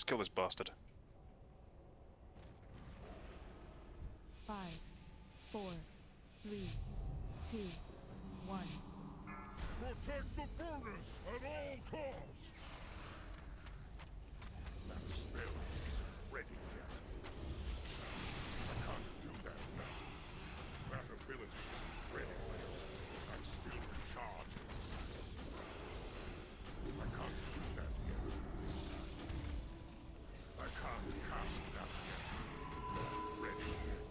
kill this bastard. 5, 4, 3, 2, 1. Protect the furnace at all costs! That spell isn't ready yet. I can't do that now. That ability isn't ready yet. I'm still recharging. I can't do that yet. I can't cast that yet. Not ready yet.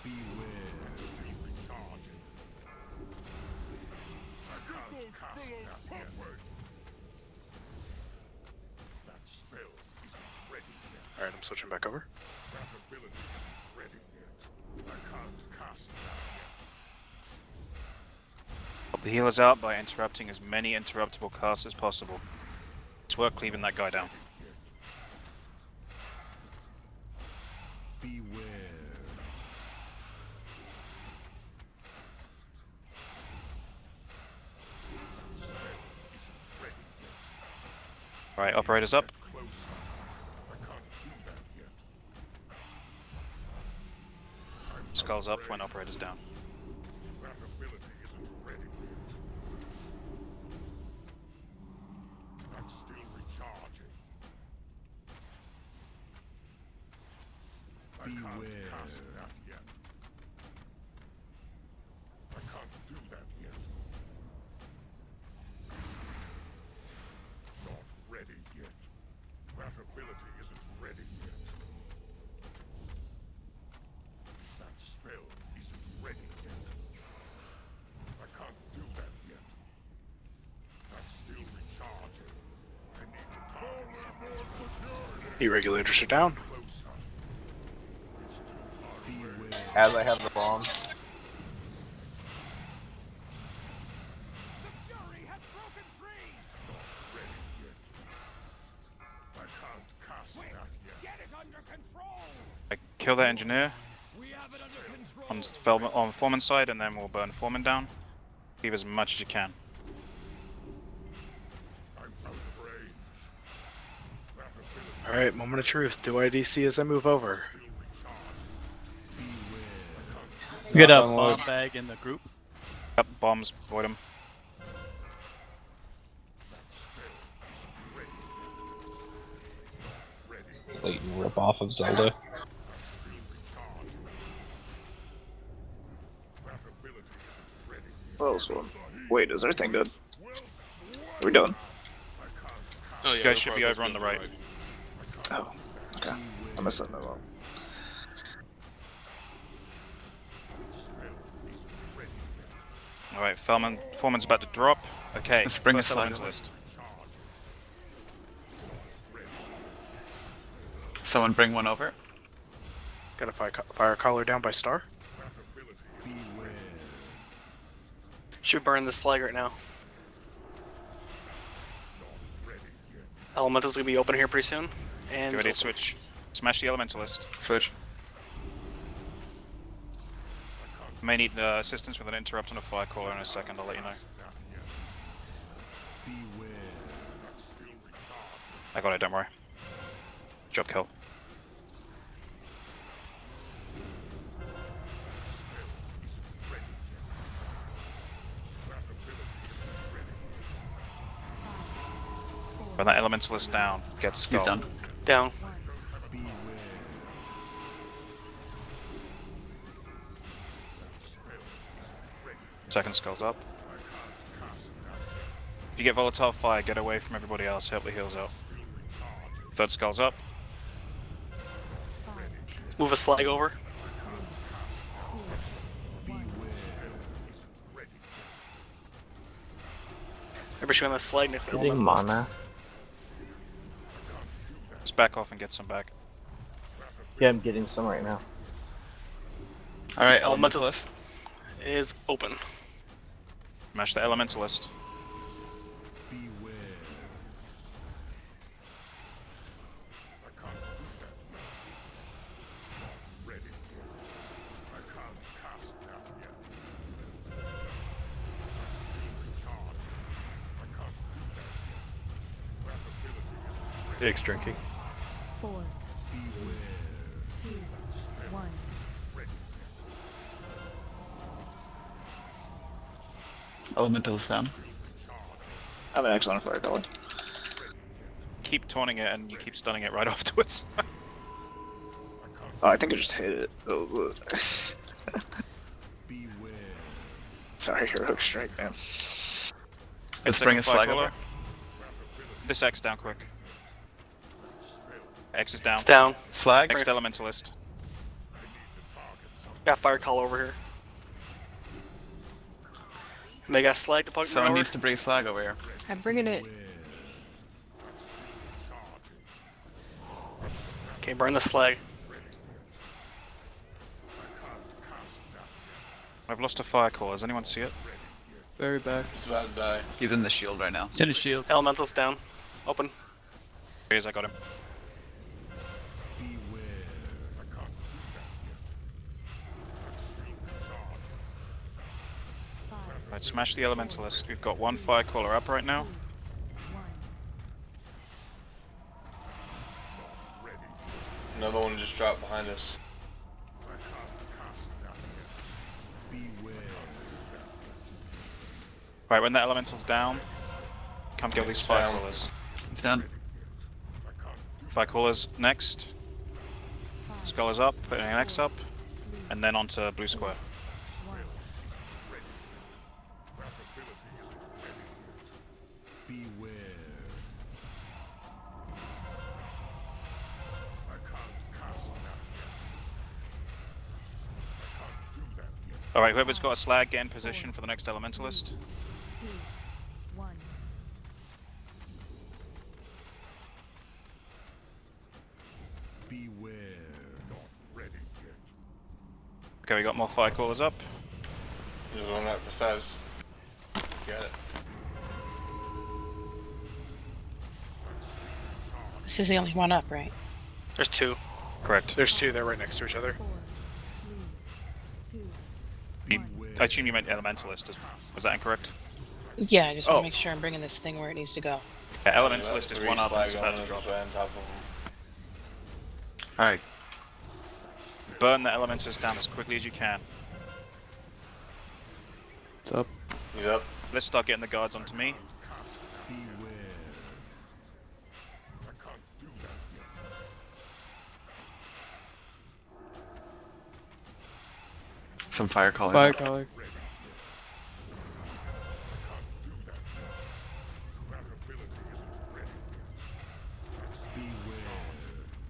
Beware. I'm still recharging. I can't cast that yet. That spell isn't ready yet. Alright, I'm switching back over. That ability isn't ready yet. I can't cast that yet. Help the healers out by interrupting as many interruptible casts as possible. It's worth cleaving that guy down. Beware. Alright, operators up. Closer. I can't do that yet. Skulls up when operators down. That ability isn't ready yet. I'm still recharging. I can't cast that yet. I can't do that yet. Not ready yet. That ability isn't ready yet. That spell isn't ready yet. I can't do that yet. I'm still recharging. I need to target E-regulators are down. closer. It's too far away. As I have the bomb. Not ready yet. I can't cast that yet. Get it under control! Kill that engineer We have it under control! on Foreman's side, and then we'll burn Foreman down. Leave as much as you can. I'm out of range. That ability Alright, moment of truth. Do I DC as I move over? still recharged. We got a Download. bomb bag in the group. Yep, bombs, void them. Blatant rip off of Zelda. Still recharging. That ability isn't ready yet. Well, this one. Wait, is everything good? Are we done? Oh, yeah, You guys they're should be probably over on the right. Oh, okay. I missed that memo. Alright, Foreman's about to drop. Okay, Let's bring first this elements over. list. Someone bring one over. Got a fire collar down by Star. Should burn this slag right now. Elemental's gonna be open here pretty soon. And Get ready to it's open. switch. Smash the elementalist. Switch. May need assistance with an interrupt on a fire caller in a second, I'll let you know. I got it, don't worry. Job kill. When that elementalist down, get skull. He's done. Down. Second skull's up. If you get volatile fire, get away from everybody else, help the heals out. Third skull's up. Move a slag over. Everybody on that slag next to the Getting elementalist. mana. Just back off and get some back. Yeah, I'm getting some right now. Alright, Elementalist elementalist. is open. Smash the elementalist. Jake's drinking. 4, 3, 2, 1. Elemental's down. I have an excellent fire color. Keep taunting it and you keep stunning it right afterwards. Oh, I think I just hit it. That was it. Sorry, your hook strike, man. Let's bring a slag Fire over. This X down quick. X is down. It's down. Slag. Next Elementalist. Got fire call over here. And they got slag to plug Someone over. needs to bring slag over here. I'm bringing it. Okay, burn the slag. I've lost a fire call. Does anyone see it? Very back. He's about to die. He's in the shield right now. In a shield. Elemental's down. Open. Here he is, I got him. Right, smash the Elementalist. We've got one fire caller up right now. 1. Another one just dropped behind us. Right, when that Elemental's down, come kill these fire callers. He's down. Fire callers next. Skull is up, putting an X up, and then onto blue square. Alright, whoever's got a slag, get in position for the next Elementalist. 2, 1. Okay, we got more fire callers up. There's one right beside us. Got it. This is the only one up, right? There's two. Correct. There's two. They're right next to each other. 4, 3, 2, I assume you meant Elementalist. Was that incorrect? Yeah, I just want Oh. to make sure I'm bringing this thing where it needs to go. Yeah, Elementalist is Three one up and slag it's about on to us drop. right on top of him. Alright. Burn the Elementalist down as quickly as you can. It's up. He's up. Let's start getting the guards onto me. Some fire calling. Fire collar.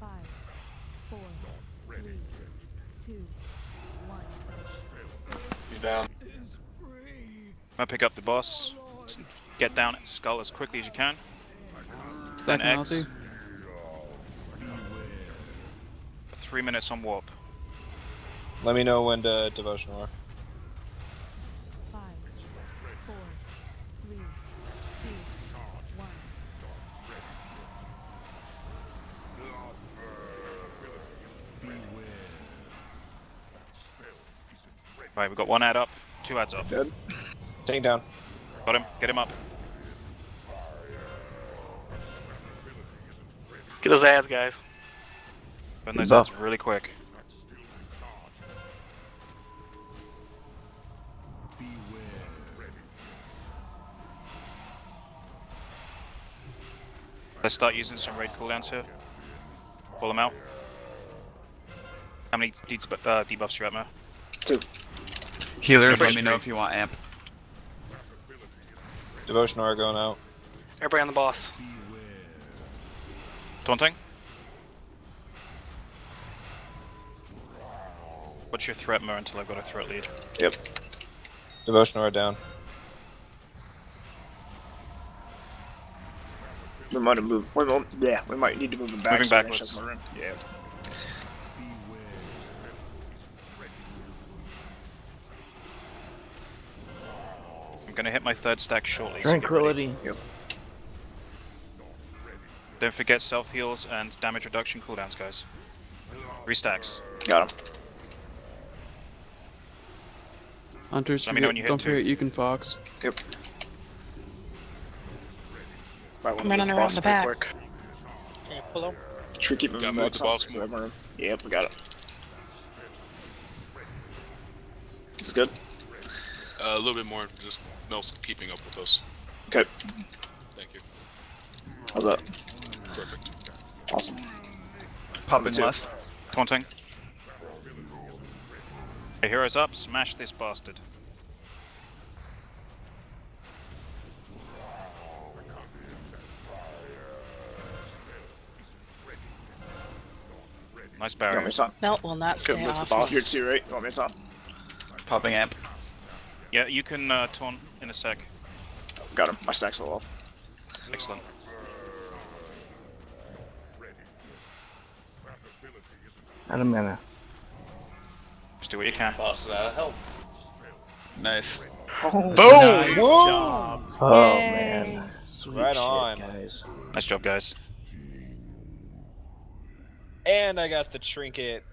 Five, 4, 3, 2, 1. He's down. I'm gonna pick up the boss. Get down at Skull as quickly as you can. Back Then in X. ulti. 3 minutes on warp. Let me know when to devotion war. 5, 4, 3, 2, 1. Right, we've got one ad up, two ads up. Dead. Take down. Got him, get him up. Get those ads, guys. Burn those Buff. ads really quick. Let's start using some raid cooldowns here. Pull them out. How many debuffs you at, Mo? 2. Healers, let Push me know three. if you want amp. Devotion aura going out. Everybody on the boss. Taunting? What's your threat, Mo, until I've got a threat lead? Yep. Devotion aura down. We might have moved. Yeah, we might need to move him back. Moving so I can backwards. shut my room. Yeah. I'm gonna hit my third stack shortly. so get ready. Tranquility. Yep. Don't forget self heals and damage reduction cooldowns, guys. 3 stacks. Got him. Hunters, Let me know when you hit don't two. forget you can fox. Yep. Might wanna I'm running move around boss the real back. quick. Okay, pull up. Should we keep moving Gotta move back? the So boss so more. that we're- Yep, we got it. This is good. A little bit more. Just Mel's keeping up with us. Okay. Thank you. How's that? Perfect. Awesome. Popping Two. left. Taunting. Okay, heroes up. Smash this bastard. Nice You want barrier. me to taunt? Melt will not Okay, stay move the off boss. You're us. two, right? You want me to taunt? Popping amp. Yeah, you can taunt in a sec. Got him. My stack's all off. Excellent. Out of mana. Just do what you can. Boss is out of health. Nice. Oh, Nice Whoa! job. Oh Yay. man. Sweet Right shit, on. guys. Nice job, guys. And I got the trinket